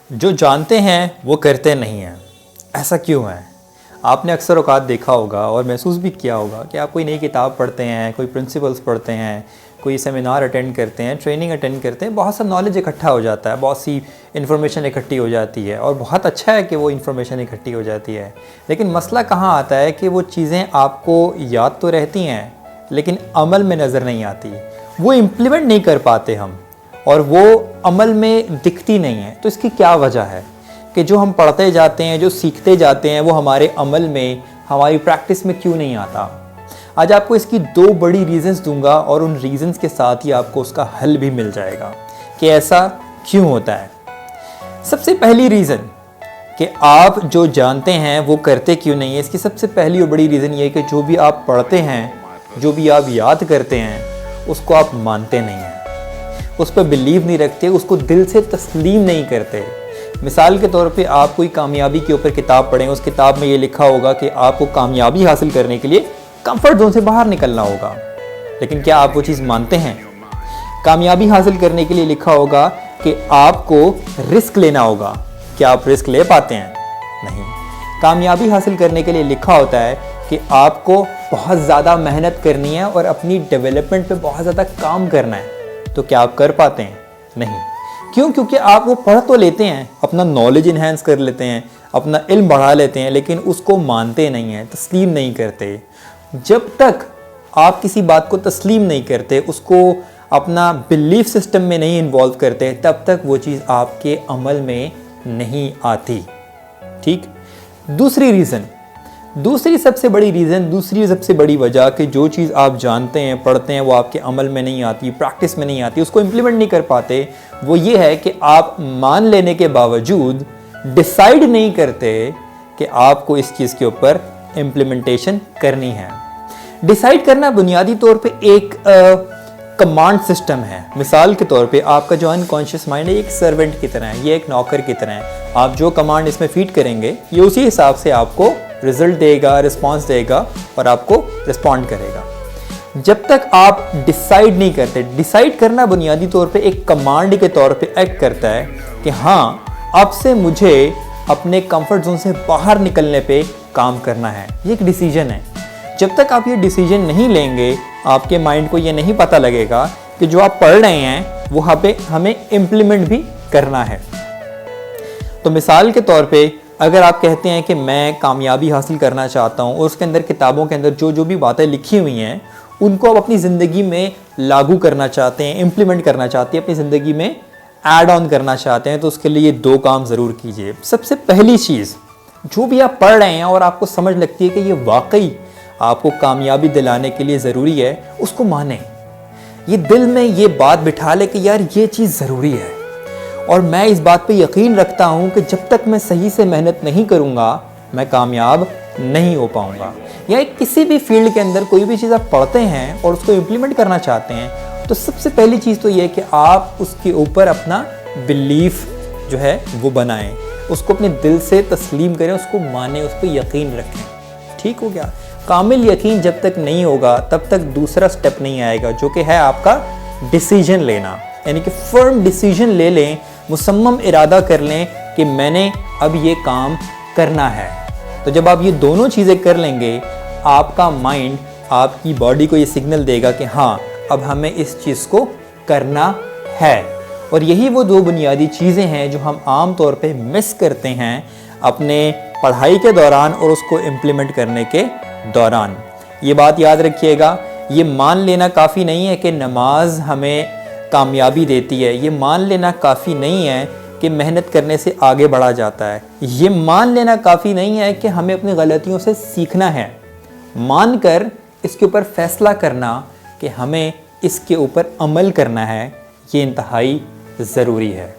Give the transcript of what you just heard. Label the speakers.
Speaker 1: जो जानते हैं वो करते नहीं हैं, ऐसा क्यों है? आपने अक्सर औक़ात देखा होगा और महसूस भी किया होगा कि आप कोई नई किताब पढ़ते हैं, कोई प्रिंसिपल्स पढ़ते हैं, कोई सेमिनार अटेंड करते हैं, ट्रेनिंग अटेंड करते हैं, बहुत सा नॉलेज इकट्ठा हो जाता है, बहुत सी इन्फॉर्मेशन इकट्ठी हो जाती है और बहुत अच्छा है कि वो इन्फॉर्मेशन इकट्ठी हो जाती है। लेकिन मसला कहाँ आता है कि वो चीज़ें आपको याद तो रहती हैं लेकिन अमल में नज़र नहीं आती, वो इम्प्लीमेंट नहीं कर पाते हम और वो अमल में दिखती नहीं है। तो इसकी क्या वजह है कि जो हम पढ़ते जाते हैं, जो सीखते जाते हैं, वो हमारे अमल में, हमारी प्रैक्टिस में क्यों नहीं आता? आज आपको इसकी दो बड़ी रीज़न्स दूंगा और उन रीज़न्स के साथ ही आपको उसका हल भी मिल जाएगा कि ऐसा क्यों होता है। सबसे पहली रीज़न कि आप जो जानते हैं वो करते क्यों नहीं है, इसकी सबसे पहली और बड़ी रीज़न ये है कि जो भी आप पढ़ते हैं, जो भी आप याद करते हैं, उसको आप मानते नहीं हैं, उस पर बिलीव नहीं रखते, उसको दिल से तस्लीम नहीं करते। मिसाल के तौर पे आप कोई कामयाबी के ऊपर किताब पढ़ें, उस किताब में ये लिखा होगा कि आपको कामयाबी हासिल करने के लिए कंफर्ट जोन से बाहर निकलना होगा, लेकिन क्या आप वो चीज़ मानते हैं? कामयाबी हासिल करने के लिए लिखा होगा कि आपको रिस्क लेना होगा, क्या आप रिस्क ले पाते हैं? नहीं। कामयाबी हासिल करने के लिए लिखा होता है कि आपको बहुत ज़्यादा मेहनत करनी है और अपनी डेवलपमेंट पे बहुत ज़्यादा काम करना है, तो क्या आप कर पाते हैं? नहीं। क्यों? क्योंकि आप वो पढ़ तो लेते हैं, अपना नॉलेज इन्हेंस कर लेते हैं, अपना इल्म बढ़ा लेते हैं, लेकिन उसको मानते नहीं हैं, तस्लीम नहीं करते। जब तक आप किसी बात को तस्लीम नहीं करते, उसको अपना बिलीफ सिस्टम में नहीं इन्वॉल्व करते, तब तक वो चीज़ आपके अमल में नहीं आती। ठीक। दूसरी सबसे बड़ी वजह कि जो चीज़ आप जानते हैं, पढ़ते हैं, वो आपके अमल में नहीं आती, प्रैक्टिस में नहीं आती, उसको इम्प्लीमेंट नहीं कर पाते, वो ये है कि आप मान लेने के बावजूद डिसाइड नहीं करते कि आपको इस चीज़ के ऊपर इम्प्लीमेंटेशन करनी है। डिसाइड करना बुनियादी तौर पे एक कमांड सिस्टम है। मिसाल के तौर पे आपका जो अनकॉन्शियस माइंड है एक सर्वेंट की तरह है, ये एक नौकर की तरह है। आप जो कमांड इसमें फीड करेंगे, ये उसी हिसाब से आपको रिजल्ट देगा, रिस्पॉन्स देगा और आपको रिस्पॉन्ड करेगा। जब तक आप डिसाइड नहीं करते, डिसाइड करना बुनियादी तौर पे एक कमांड के तौर पे एक्ट करता है कि हाँ, अब से मुझे अपने कंफर्ट जोन से बाहर निकलने पे काम करना है। ये एक डिसीजन है। जब तक आप ये डिसीजन नहीं लेंगे, आपके माइंड को ये नहीं पता लगेगा कि जो आप पढ़ रहे हैं वो हमें इम्प्लीमेंट भी करना है। तो मिसाल के तौर पे अगर आप कहते हैं कि मैं कामयाबी हासिल करना चाहता हूँ और उसके अंदर किताबों के अंदर जो भी बातें लिखी हुई हैं उनको आप अपनी ज़िंदगी में लागू करना चाहते हैं, इम्प्लीमेंट करना चाहते हैं, अपनी ज़िंदगी में ऐड ऑन करना चाहते हैं, तो उसके लिए 2 काम ज़रूर कीजिए। सबसे पहली चीज़, जो भी आप पढ़ रहे हैं और आपको समझ लगती है कि ये वाकई आपको कामयाबी दिलाने के लिए ज़रूरी है, उसको माने। ये दिल में ये बात बिठा ले कि यार ये चीज़ ज़रूरी है और मैं इस बात पे यकीन रखता हूँ कि जब तक मैं सही से मेहनत नहीं करूँगा मैं कामयाब नहीं हो पाऊँगा। या किसी भी फील्ड के अंदर कोई भी चीज़ आप पढ़ते हैं और उसको इम्प्लीमेंट करना चाहते हैं, तो सबसे पहली चीज़ तो ये है कि आप उसके ऊपर अपना बिलीफ जो है वो बनाएं, उसको अपने दिल से तस्लीम करें, उसको मानें, उस पर यकीन रखें। ठीक हो गया? कामिल यकीन जब तक नहीं होगा तब तक दूसरा स्टेप नहीं आएगा, जो कि है आपका डिसीजन लेना। यानी कि फर्म डिसीजन ले लें, मुसम्मम इरादा कर लें कि मैंने अब ये काम करना है। तो जब आप ये दोनों चीज़ें कर लेंगे, आपका माइंड आपकी बॉडी को ये सिग्नल देगा कि हाँ, अब हमें इस चीज़ को करना है। और यही वो 2 बुनियादी चीज़ें हैं जो हम आम तौर पे मिस करते हैं अपने पढ़ाई के दौरान और उसको इम्प्लीमेंट करने के दौरान। ये बात याद रखिएगा, ये मान लेना काफ़ी नहीं है कि नमाज हमें कामयाबी देती है, ये मान लेना काफ़ी नहीं है कि मेहनत करने से आगे बढ़ा जाता है, ये मान लेना काफ़ी नहीं है कि हमें अपनी गलतियों से सीखना है। मानकर इसके ऊपर फैसला करना कि हमें इसके ऊपर अमल करना है, ये इंतहाई ज़रूरी है।